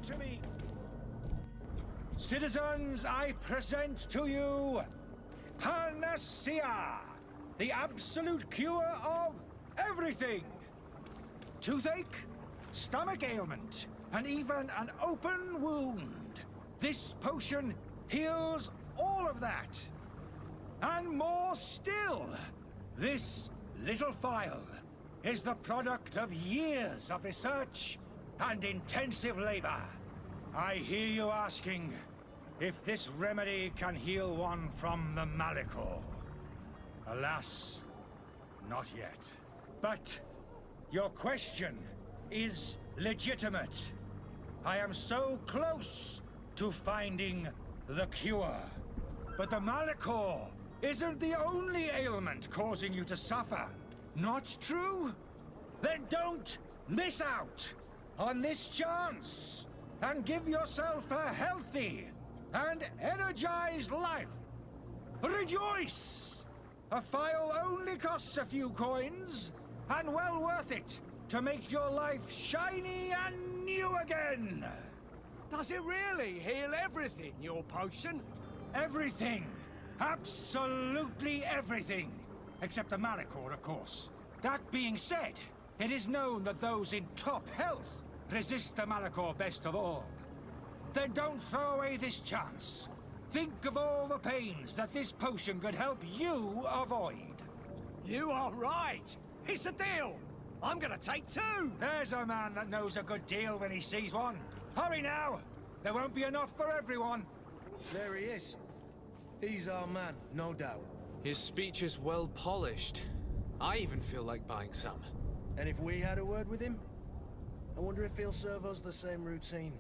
to me. Citizens, I present to you Panacea, the absolute cure of everything. Toothache, stomach ailment, and even an open wound. This potion heals all of that. And more still, this little phial is the product of years of research and intensive labor. I hear you asking if this remedy can heal one from the Malichor. Alas, not yet. But your question is legitimate. I am so close to finding the cure. But the Malichor isn't the only ailment causing you to suffer. Not true? Then don't miss out on this chance and give yourself a healthy and energized life. Rejoice! A phial only costs a few coins, and well worth it to make your life shiny and new again. Does it really heal everything, your potion? Everything. Absolutely everything. Except the Malichor, of course. That being said, it is known that those in top health resist the Malichor best of all. Then don't throw away this chance. Think of all the pains that this potion could help you avoid. You are right. It's a deal. I'm gonna take two. There's a man that knows a good deal when he sees one. Hurry now. There won't be enough for everyone. There he is. He's our man, no doubt. His speech is well polished. I even feel like buying some. And if we had a word with him? I wonder if he'll serve us the same routine.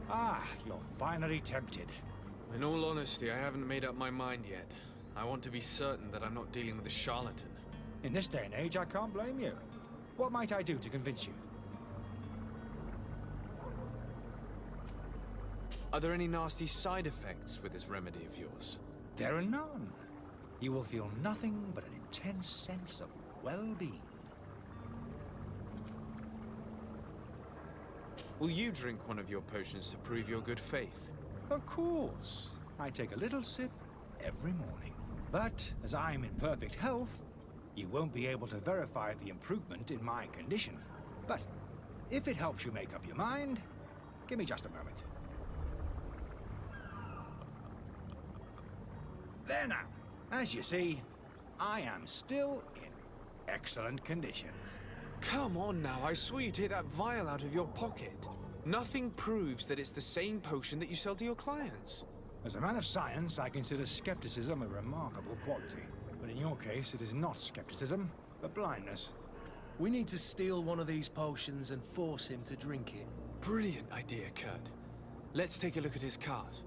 Ah, you're finally tempted. In all honesty, I haven't made up my mind yet. I want to be certain that I'm not dealing with a charlatan. In this day and age, I can't blame you. What might I do to convince you? Are there any nasty side effects with this remedy of yours? There are none. You will feel nothing but an intense sense of well-being. Will you drink one of your potions to prove your good faith? Of course. I take a little sip every morning. But as I'm in perfect health, you won't be able to verify the improvement in my condition. But if it helps you make up your mind, give me just a moment. There now. As you see, I am still in excellent condition. Come on now, I swear you take that vial out of your pocket. Nothing proves that it's the same potion that you sell to your clients. As a man of science, I consider skepticism a remarkable quality. But in your case, it is not skepticism, but blindness. We need to steal one of these potions and force him to drink it. Brilliant idea, Kurt. Let's take a look at his cart.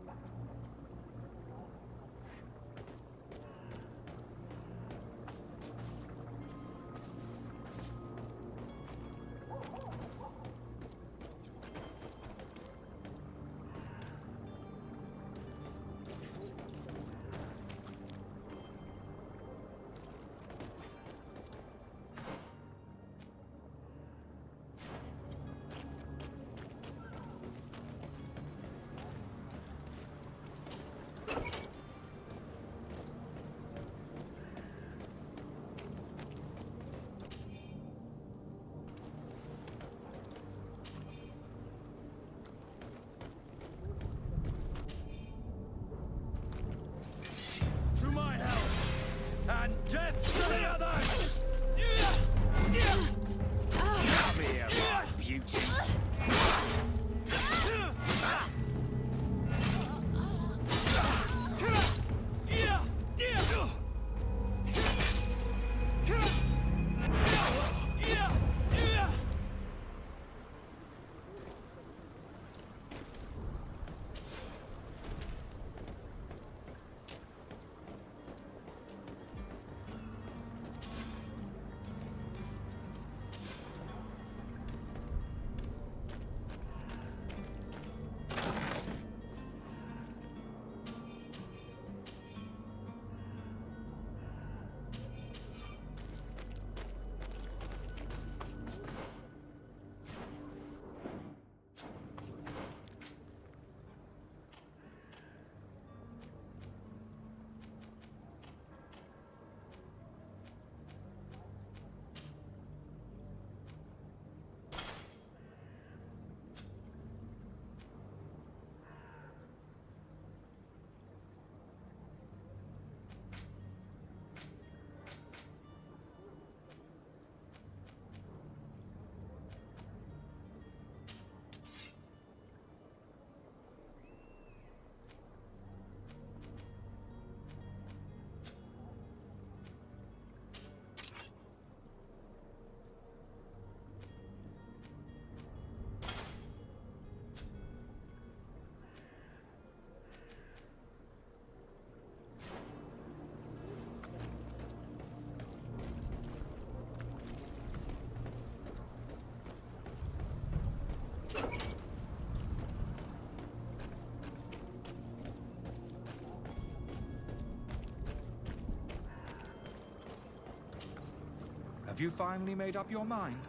Have you finally made up your mind?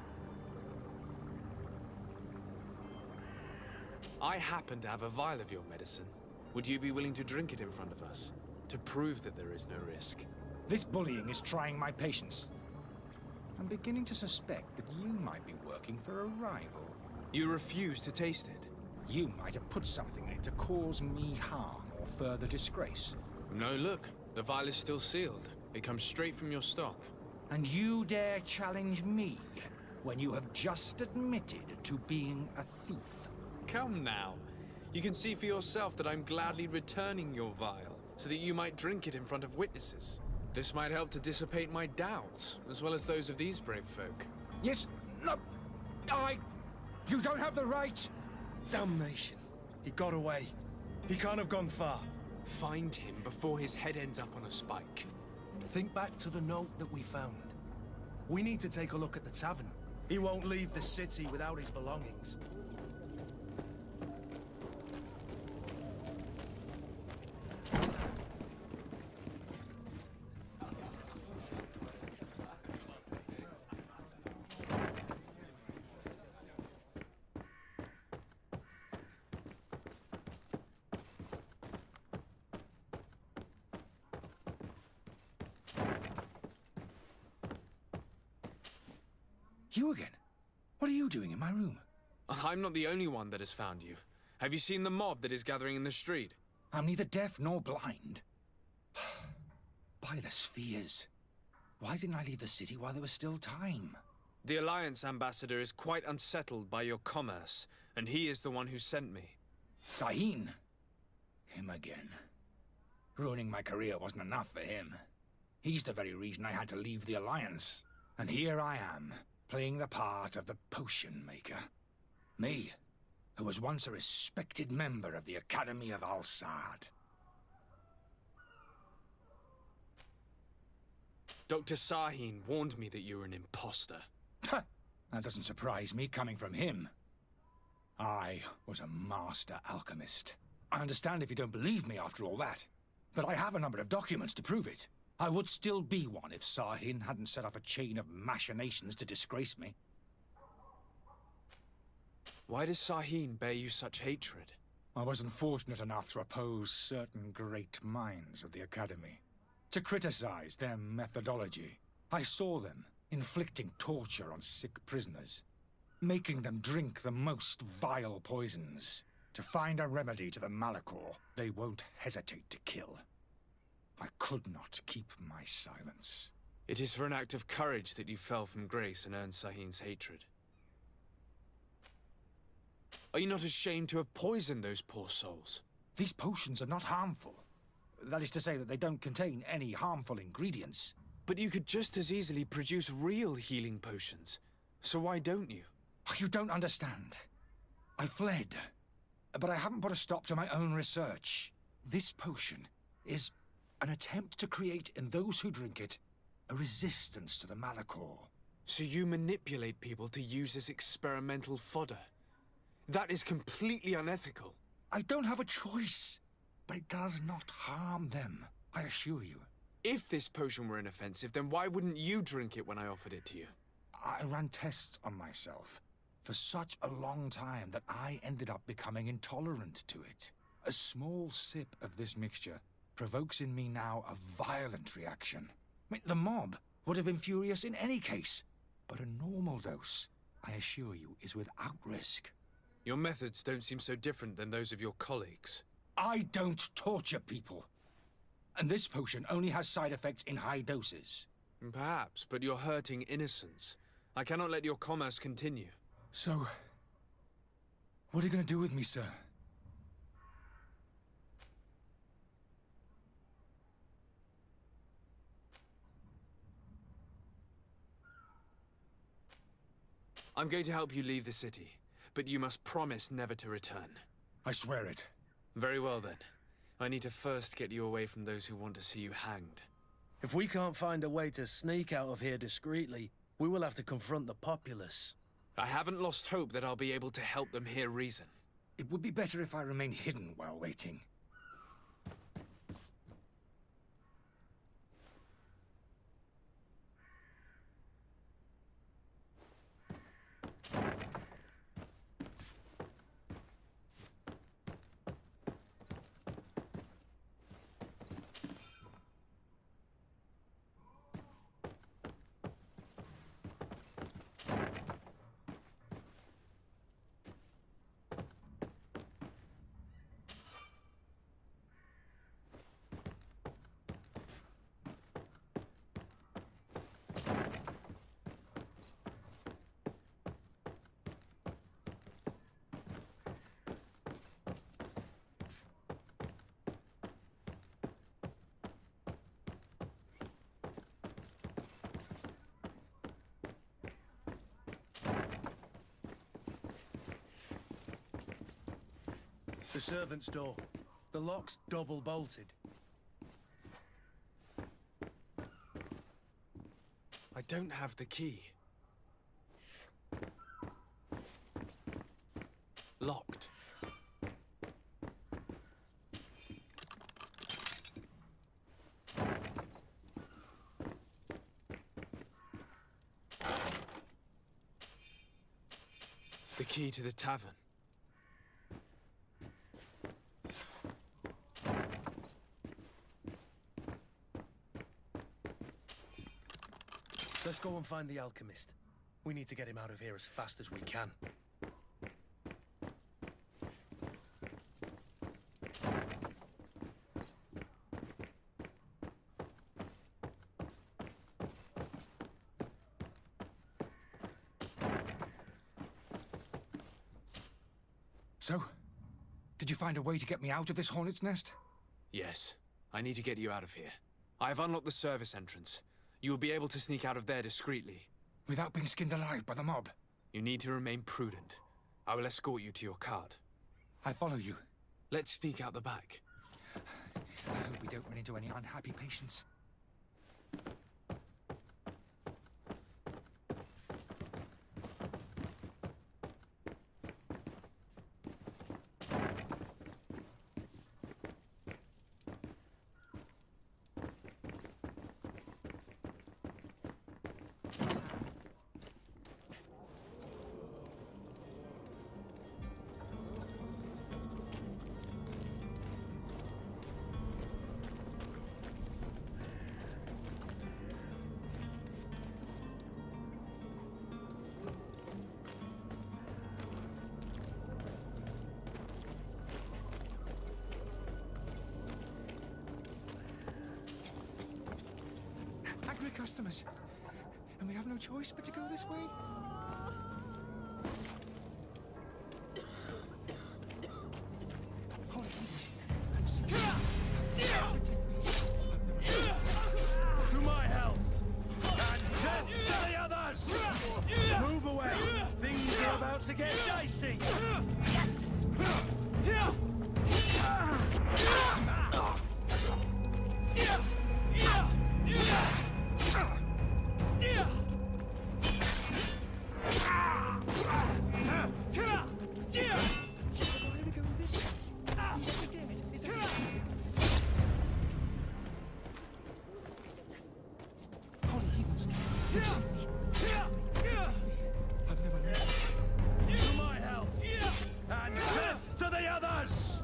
I happen to have a vial of your medicine. Would you be willing to drink it in front of us? To prove that there is no risk? This bullying is trying my patience. I'm beginning to suspect that you might be working for a rival. You refuse to taste it? You might have put something in it to cause me harm or further disgrace. No, look. The vial is still sealed. It comes straight from your stock. And you dare challenge me when you have just admitted to being a thief? Come now. You can see for yourself that I'm gladly returning your vial, so that you might drink it in front of witnesses. This might help to dissipate my doubts, as well as those of these brave folk. Yes, no, You don't have the right! Damnation. He got away. He can't have gone far. Find him before his head ends up on a spike. Think back to the note that we found. We need to take a look at the tavern. He won't leave the city without his belongings. You again? What are you doing in my room? I'm not the only one that has found you. Have you seen the mob that is gathering in the street? I'm neither deaf nor blind. By the spheres. Why didn't I leave the city while there was still time? The Alliance ambassador is quite unsettled by your commerce, and he is the one who sent me. Sahin. Him again. Ruining my career wasn't enough for him. He's the very reason I had to leave the Alliance. And here I am, playing the part of the potion maker. Me, who was once a respected member of the Academy of Al-Sad. Dr. Sahin warned me that you were an imposter. That doesn't surprise me, coming from him. I was a master alchemist. I understand if you don't believe me after all that, but I have a number of documents to prove it. I would still be one if Sahin hadn't set off a chain of machinations to disgrace me. Why does Sahin bear you such hatred? I wasn't fortunate enough to oppose certain great minds of the Academy, to criticize their methodology. I saw them inflicting torture on sick prisoners, making them drink the most vile poisons. To find a remedy to the Malachor, they won't hesitate to kill. I could not keep my silence. It is for an act of courage that you fell from grace and earned Sahin's hatred. Are you not ashamed to have poisoned those poor souls? These potions are not harmful. That is to say that they don't contain any harmful ingredients. But you could just as easily produce real healing potions. So why don't you? You don't understand. I fled, but I haven't put a stop to my own research. This potion is an attempt to create in those who drink it a resistance to the Malachor. So you manipulate people to use as experimental fodder? That is completely unethical. I don't have a choice, but it does not harm them, I assure you. If this potion were inoffensive, then why wouldn't you drink it when I offered it to you? I ran tests on myself for such a long time that I ended up becoming intolerant to it. A small sip of this mixture provokes in me now a violent reaction. The mob would have been furious in any case, but a normal dose, I assure you, is without risk. Your methods don't seem so different than those of your colleagues. I don't torture people. And this potion only has side effects in high doses. Perhaps, but you're hurting innocents. I cannot let your commerce continue. So, what are you going to do with me, sir? I'm going to help you leave the city, but you must promise never to return. I swear it. Very well then. I need to first get you away from those who want to see you hanged. If we can't find a way to sneak out of here discreetly, we will have to confront the populace. I haven't lost hope that I'll be able to help them hear reason. It would be better if I remain hidden while waiting. The servant's door. The lock's double bolted. I don't have the key. Locked. The key to the tavern. Let's go and find the Alchemist. We need to get him out of here as fast as we can. So, did you find a way to get me out of this hornet's nest? Yes. I need to get you out of here. I have unlocked the service entrance. You will be able to sneak out of there discreetly. Without being skinned alive by the mob? You need to remain prudent. I will escort you to your cart. I follow you. Let's sneak out the back. I hope we don't run into any unhappy patients. Angry customers. And we have no choice but to go this way? Holy I've seen To my health! And death to the others! Move away! Things are about to get dicey! To my health! And death to the others!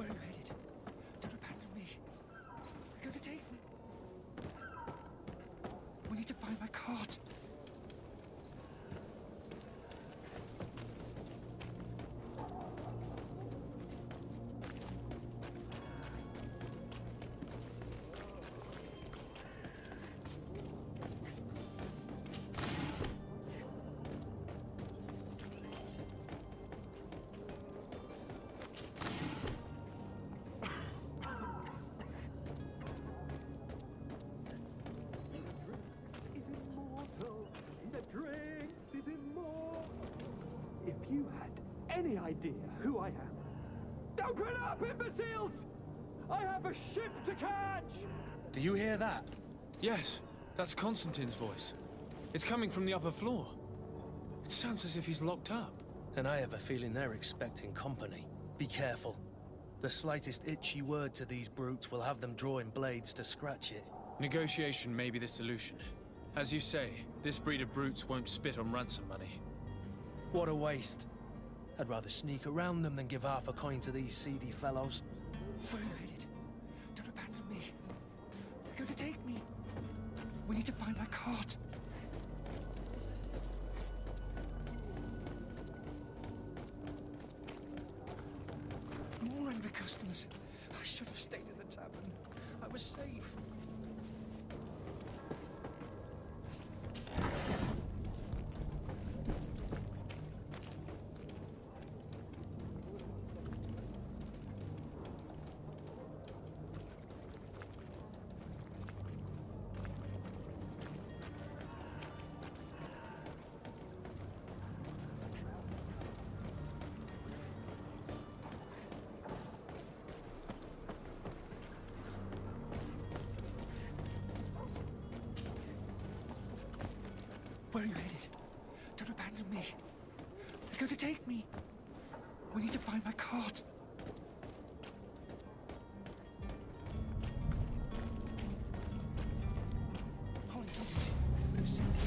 Where are you headed? Don't abandon me. You're going to take me. We need to find my cart. any idea who I am? Open up, imbeciles! I have a ship to catch! Do you hear that? Yes, that's Constantine's voice. It's coming from the upper floor. It sounds as if he's locked up. And I have a feeling they're expecting company. Be careful. The slightest itchy word to these brutes will have them drawing blades to scratch it. Negotiation may be the solution. As you say, this breed of brutes won't spit on ransom money. What a waste. I'd rather sneak around them than give half a coin to these seedy fellows. Where are you headed? Don't abandon me. They're going to take me. We need to find my cart. More angry customers. I should have stayed in the tavern. I was safe. Where are you headed? Don't abandon me. They're going to take me. We need to find my cart. Holly, I've seen you.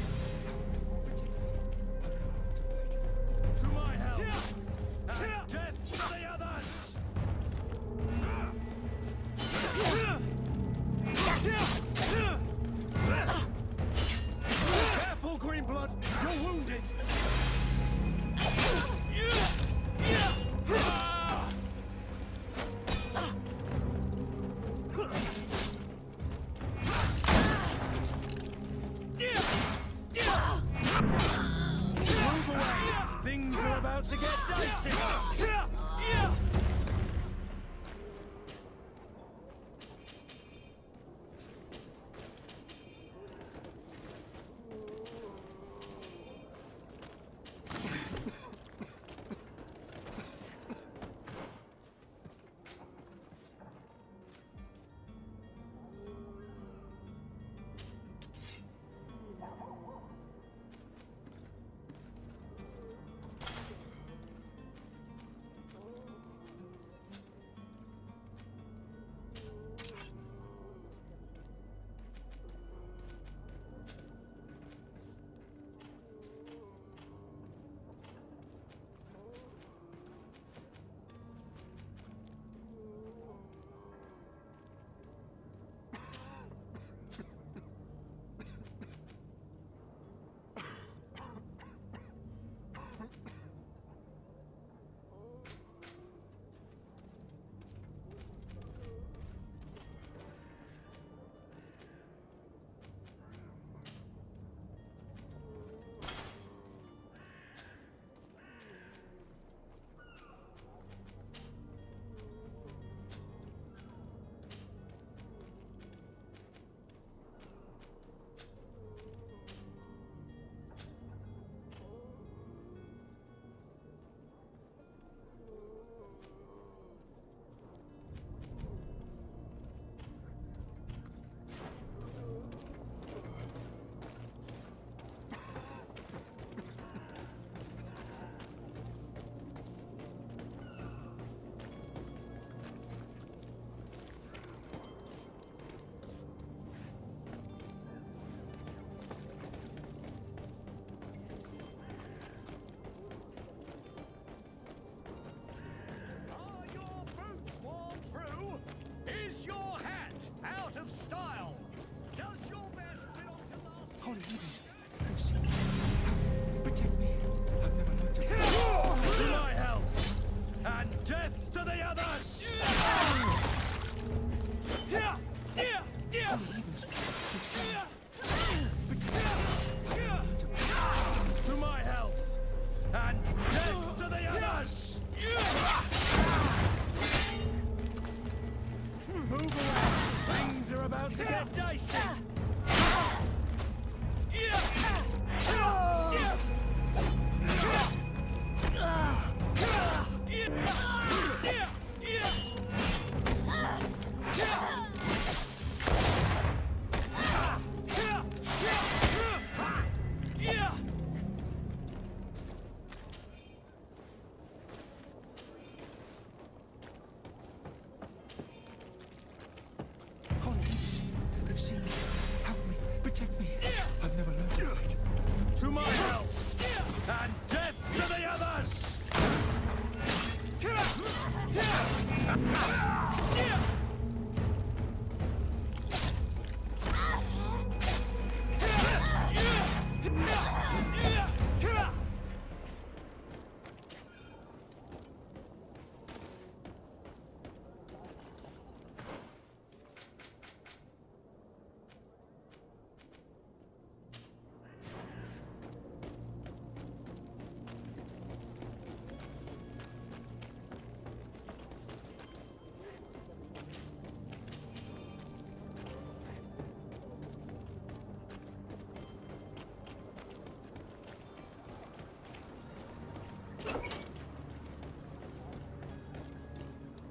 To my help! And death to the others! Careful, Greenblood! You're wounded! Move away! Things are about to get dicey! Is your hat out of style? Does your vest belong to last? Holly, Evans, I've seen you. Protect me. I've never learned to... To my health! And death to the others! Holly, Evans, I've seen you. Protect me. I've never learned to... To my health! And death to the others! Move away! Things are about to get dicey! To my health! And death to the others!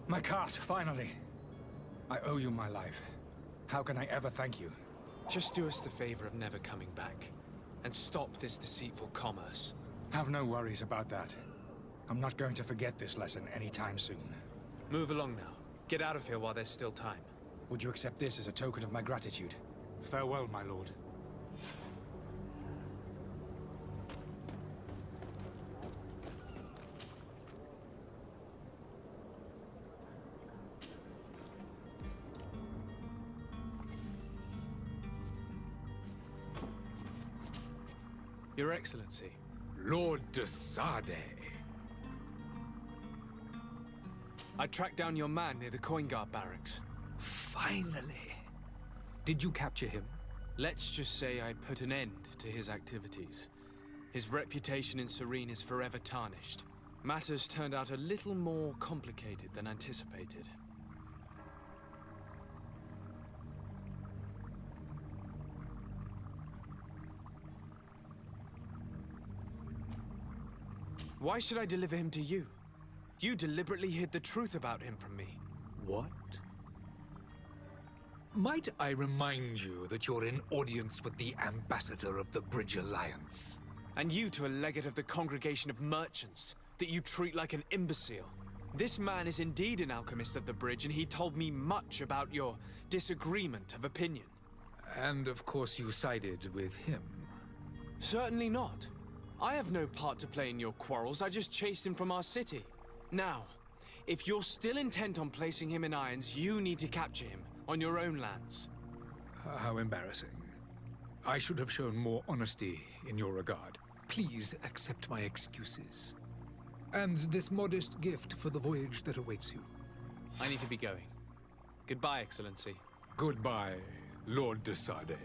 My cart, finally. I owe you my life. How can I ever thank you? Just do us the favor of never coming back. And stop this deceitful commerce. Have no worries about that. I'm not going to forget this lesson anytime soon. Move along now. Get out of here while there's still time. Would you accept this as a token of my gratitude? Farewell, my lord. Your Excellency. Lord de Sade. I tracked down your man near the Coin Guard barracks. Finally. Did you capture him? Let's just say I put an end to his activities. His reputation in Serene is forever tarnished. Matters turned out a little more complicated than anticipated. Why should I deliver him to you? You deliberately hid the truth about him from me. What? Might I remind you that you're in audience with the ambassador of the Bridge Alliance? And you to a legate of the Congregation of Merchants, that you treat like an imbecile. This man is indeed an alchemist of the Bridge, and he told me much about your disagreement of opinion. And of course you sided with him. Certainly not. I have no part to play in your quarrels. I just chased him from our city. Now, if you're still intent on placing him in irons, you need to capture him on your own lands. How embarrassing. I should have shown more honesty in your regard. Please accept my excuses. And this modest gift for the voyage that awaits you. I need to be going. Goodbye, Excellency. Goodbye, Lord de Sade.